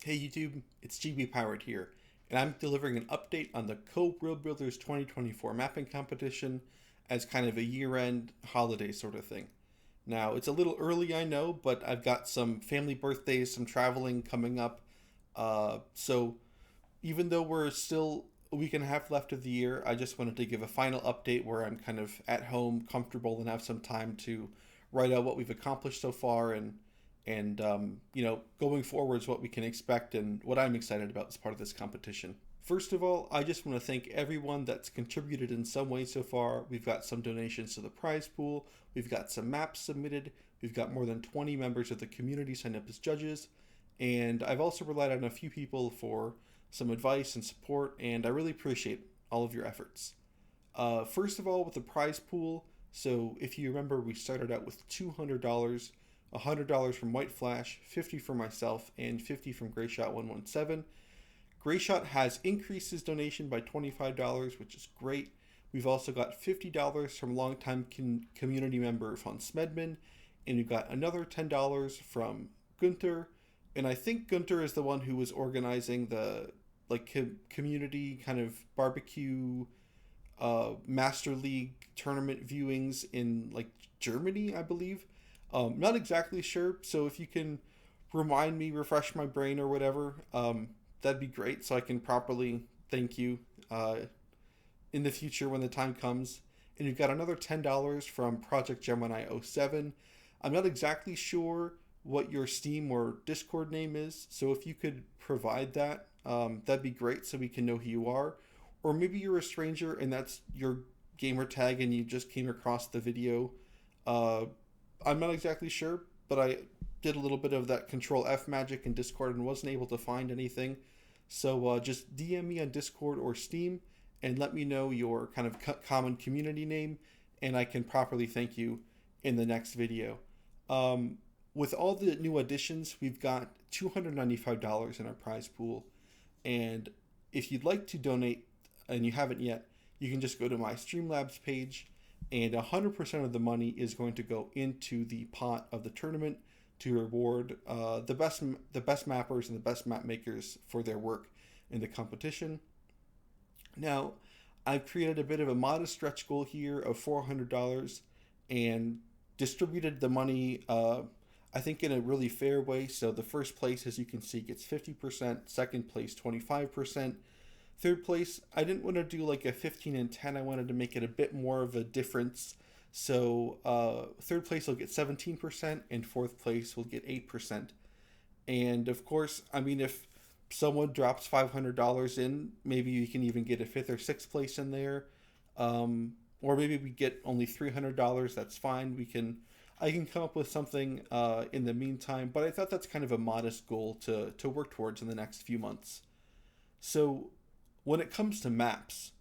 Hey YouTube, it's GB Pirate here, and I'm delivering an update on the World Builders 2024 mapping competition as kind of a year-end holiday sort of thing. Now, it's a little early, I know, but I've got some family birthdays, some traveling coming up. So even though we're still a week and a half left of the year, I just wanted to give a final update where I'm kind of at home, comfortable, and have some time to write out what we've accomplished so far and going forwards what we can expect and what I'm excited about as part of this competition. First of all, I just want to thank everyone that's contributed in some way so far. We've got some donations to the prize pool, we've got some maps submitted, we've got more than 20 members of the community signed up as judges, and I've also relied on a few people for some advice and support, and I really appreciate all of your efforts. First of all, with the prize pool, so if you remember, we started out with $200, $100 from White Flash, 50 from myself, and 50 from Grayshot117. Grayshot has increased his donation by $25, which is great. We've also got $50 from longtime community member Von Smedman, and we've got another $10 from Gunter. And I think Gunter is the one who was organizing the community kind of barbecue Master League tournament viewings in Germany, I believe. Not exactly sure, so if you can remind me, refresh my brain or whatever, that'd be great so I can properly thank you in the future when the time comes. And you've got another $10 from Project Gemini '07. I'm not exactly sure what your Steam or Discord name is, so if you could provide that, that'd be great so we can know who you are. Or maybe you're a stranger and that's your gamer tag and you just came across the video. I'm not exactly sure, but I did a little bit of that Control F magic in Discord and wasn't able to find anything. So just DM me on Discord or Steam and let me know your kind of common community name, and I can properly thank you in the next video. With all the new additions, we've got $295 in our prize pool, and if you'd like to donate and you haven't yet, you can just go to my Streamlabs page, and 100% of the money is going to go into the pot of the tournament to reward the best mappers and the best map makers for their work in the competition. Now, I've created a bit of a modest stretch goal here of $400 and distributed the money, I think, in a really fair way. So the first place, as you can see, gets 50%, second place 25%. Third place, I didn't want to do like a 15 and 10. I wanted to make it a bit more of a difference. So third place will get 17% and fourth place will get 8%. And of course, I mean, if someone drops $500 in, maybe you can even get a fifth or sixth place in there. Or maybe we get only $300. That's fine. I can come up with something in the meantime, but I thought that's kind of a modest goal to work towards in the next few months. So when it comes to maps,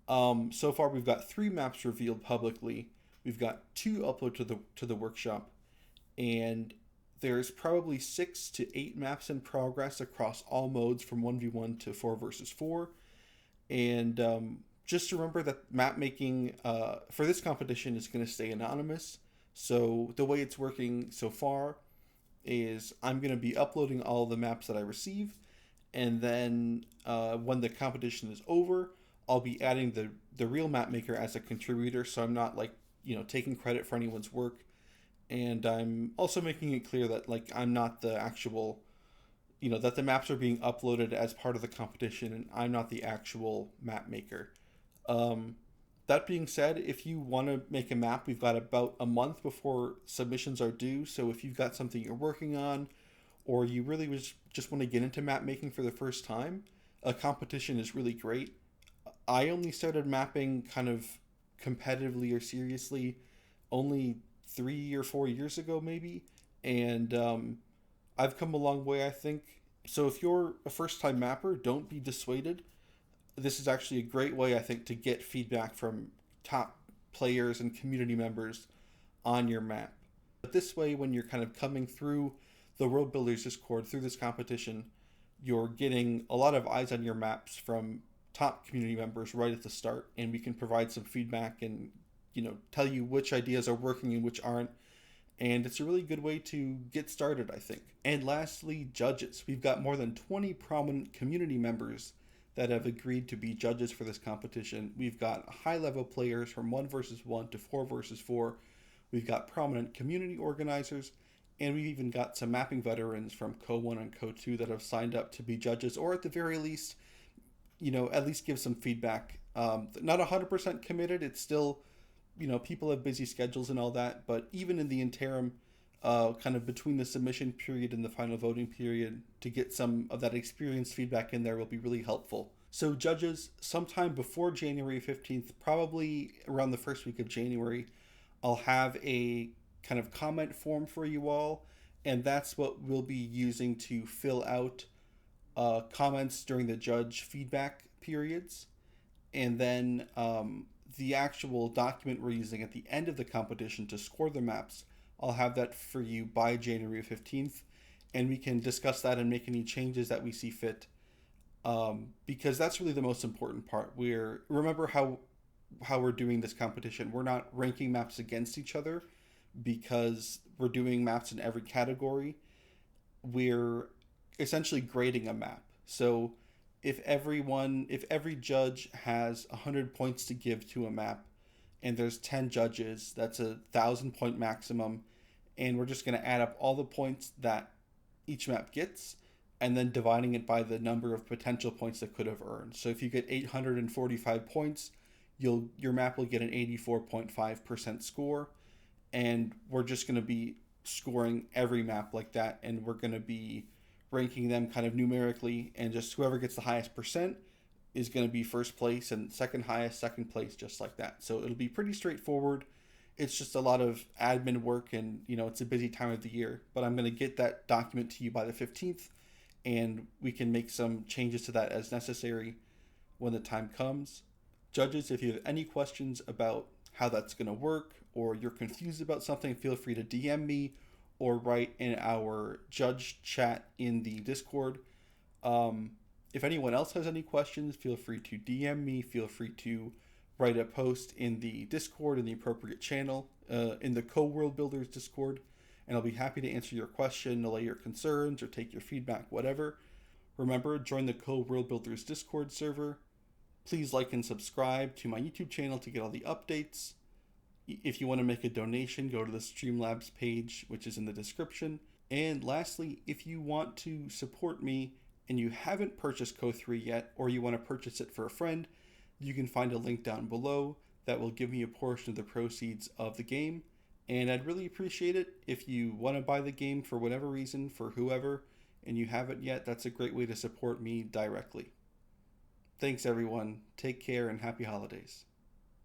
so far we've got 3 maps revealed publicly. We've got 2 uploaded to the workshop, and there's probably 6 to 8 maps in progress across all modes from 1v1 to 4 versus 4. And just remember that map making for this competition is going to stay anonymous. So the way it's working so far is I'm going to be uploading all the maps that I receive, and then when the competition is over, I'll be adding the real map maker as a contributor, so I'm not taking credit for anyone's work. And I'm also making it clear that I'm not the actual, that the maps are being uploaded as part of the competition and I'm not the actual map maker. That being said, if you want to make a map, we've got about a month before submissions are due. So if you've got something you're working on, or you really just want to get into map making for the first time, a competition is really great. I only started mapping kind of competitively or seriously only 3 or 4 years ago maybe, and I've come a long way, I think. So if you're a first-time mapper, don't be dissuaded. This is actually a great way, I think, to get feedback from top players and community members on your map. But this way, when you're kind of coming through the World Builders Discord through this competition, you're getting a lot of eyes on your maps from top community members right at the start, and we can provide some feedback and tell you which ideas are working and which aren't, And it's a really good way to get started, I think. And lastly, judges. We've got more than 20 prominent community members that have agreed to be judges for this competition. We've got high level players from 1 versus 1 to 4 versus 4. We've got prominent community organizers, and we've even got some mapping veterans from Co1 and Co2 that have signed up to be judges, or at the very least, at least give some feedback. Not 100% committed. It's still, people have busy schedules and all that, but even in the interim, kind of between the submission period and the final voting period, to get some of that experienced feedback in there will be really helpful. So judges, sometime before January 15th, probably around the first week of January, I'll have a kind of comment form for you all, and that's what we'll be using to fill out comments during the judge feedback periods. And then the actual document we're using at the end of the competition to score the maps, I'll have that for you by January 15th, and we can discuss that and make any changes that we see fit, because that's really the most important part. Remember how we're doing this competition. We're not ranking maps against each other because we're doing maps in every category. We're essentially grading a map. So if every judge has 100 points to give to a map, and there's 10 judges, that's 1,000 point maximum, and we're just going to add up all the points that each map gets and then dividing it by the number of potential points that could have earned. So if you get 845 points, your map will get an 84.5% score, and we're just going to be scoring every map like that, and we're going to be ranking them kind of numerically, and just whoever gets the highest percent is going to be first place, and second highest, second place, just like that. So it'll be pretty straightforward. It's just a lot of admin work, and it's a busy time of the year, but I'm going to get that document to you by the 15th, and we can make some changes to that as necessary when the time comes. Judges, if you have any questions about how that's going to work, or you're confused about something, feel free to DM me or write in our judge chat in the Discord. If anyone else has any questions, feel free to DM me. Feel free to write a post in the Discord in the appropriate channel, in the Co-World Builders Discord, and I'll be happy to answer your question, allay your concerns, or take your feedback, whatever. Remember, join the Co-World Builders Discord server. Please like and subscribe to my YouTube channel to get all the updates. If you want to make a donation, go to the Streamlabs page, which is in the description. And lastly, if you want to support me and you haven't purchased Co3 yet, or you want to purchase it for a friend, you can find a link down below that will give me a portion of the proceeds of the game. And I'd really appreciate it if you want to buy the game for whatever reason, for whoever, and you haven't yet. That's a great way to support me directly. Thanks everyone. Take care and happy holidays.